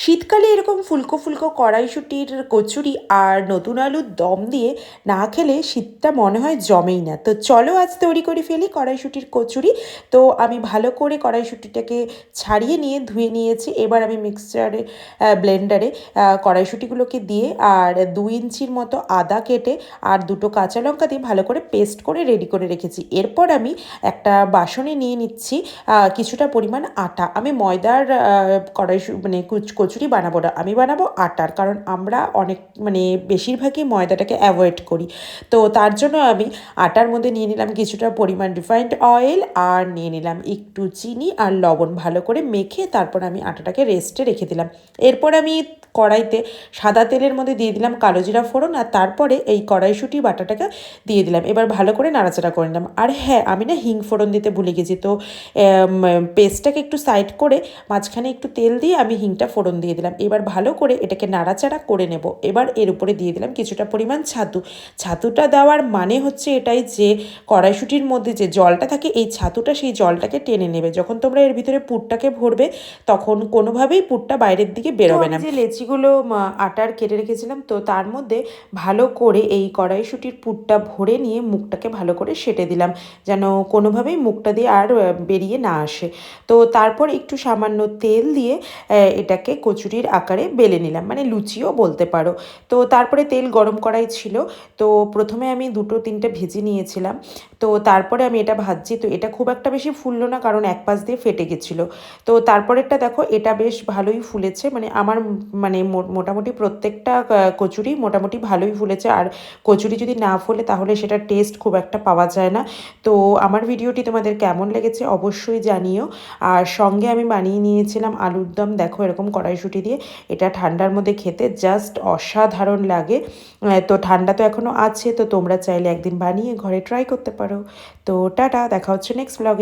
শীতকালে এরকম ফুলকো ফুলকো কড়াইশুঁটির কচুরি আর নতুন আলুর দম দিয়ে না খেলে শীতটা মনে হয় জমেই না। তো চলো আজ তৈরি করে ফেলি কড়াইশুঁটির কচুরি। তো আমি ভালো করে কড়াইশুঁটিটাকে ছাড়িয়ে নিয়ে ধুয়ে নিয়েছি। এবার আমি মিক্সচারে ব্লেন্ডারে কড়াইশুঁটিগুলোকে দিয়ে আর 2 ইঞ্চির মতো আদা কেটে আর দুটো কাঁচা লঙ্কা দিয়ে ভালো করে পেস্ট করে রেডি করে রেখেছি। এরপর আমি একটা বাসনে নিয়ে নিচ্ছি কিছুটা পরিমাণ আটা। আমি ময়দার মানে কচুরি বানাবো না, আমি বানাবো আটার, কারণ আমরা অনেক মানে বেশিরভাগই ময়দাটাকে অ্যাভয়েড করি। তো তার জন্য আমি আটার মধ্যে নিয়ে নিলাম কিছুটা পরিমাণ রিফাইন্ড অয়েল আর নিয়ে নিলাম একটু চিনি আর লবণ। ভালো করে মেখে তারপর আমি আটাটাকে রেস্টে রেখে দিলাম। এরপর আমি কড়াইতে সাদা তেলের মধ্যে দিয়ে দিলাম কালো জিরা ফোড়ন আর তারপরে এই কড়াইশুঁটি বাটাটাকে দিয়ে দিলাম। এবার ভালো করে নাড়াচাড়া করে নিলাম। আর হ্যাঁ, আমি না হিং ফোড়ন দিতে ভুলে গেছি। তো পেস্টটাকে একটু সাইড করে মাঝখানে একটু তেল দিয়ে আমি হিংটা ফোড়ন দিয়ে দিলাম। এবার ভালো করে এটাকে নাড়াচাড়া করে নেব। এবার এর উপরে দিয়ে দিলাম কিছুটা পরিমাণ ছাতু। ছাতুটা দেওয়ার মানে হচ্ছে এটাই যে কড়াইশুঁটির মধ্যে যে জলটা থাকে এই ছাতুটা সেই জলটাকে টেনে নেবে। যখন তোমরা এর ভিতরে পুরটাকে ভরবে তখন কোনোভাবেই পুরটা বাইরের দিকে বেরোবে না। যে লেচিগুলো আটার কেটে রেখেছিলাম তো তার মধ্যে ভালো করে এই কড়াইশুঁটির পুরটা ভরে নিয়ে মুখটাকে ভালো করে সেটে দিলাম, যেন কোনোভাবেই মুখটা দিয়ে আর বেরিয়ে না আসে। তো তারপর একটু সামান্য তেল দিয়ে এটাকে কচুরির আকারে বেলে নিলাম, মানে লুচিও বলতে পারো। তো তারপরে তেল গরম করাই ছিল। তো প্রথমে আমি 2-3টে ভেজে নিয়েছিলাম। তো তারপরে আমি এটা ভাজছি। তো এটা খুব একটা বেশি ফুললো না, কারণ এক পাশ দিয়ে ফেটে গেছিলো। তো তারপরেরটা দেখো, এটা বেশ ভালোই ফুলেছে। মানে আমার মানে মোটামুটি প্রত্যেকটা কচুরি মোটামুটি ভালোই ফুলেছে। আর কচুরি যদি না ফোলে তাহলে সেটার টেস্ট খুব একটা পাওয়া যায় না। তো আমার ভিডিওটি তোমাদের কেমন লেগেছে অবশ্যই জানিও। আর সঙ্গে আমি বানিয়ে নিয়েছিলাম আলুর দম, দেখো এরকম কড়াইশুঁটি দিয়ে। এটা ঠান্ডার মধ্যে খেতে জাস্ট অসাধারণ লাগে। তো ঠান্ডা তো এখনও আছে, তো তোমরা চাইলে একদিন বানিয়ে ঘরে ট্রাই করতে পারো। তো টাটা, দেখা হচ্ছে নেক্সট ব্লগে।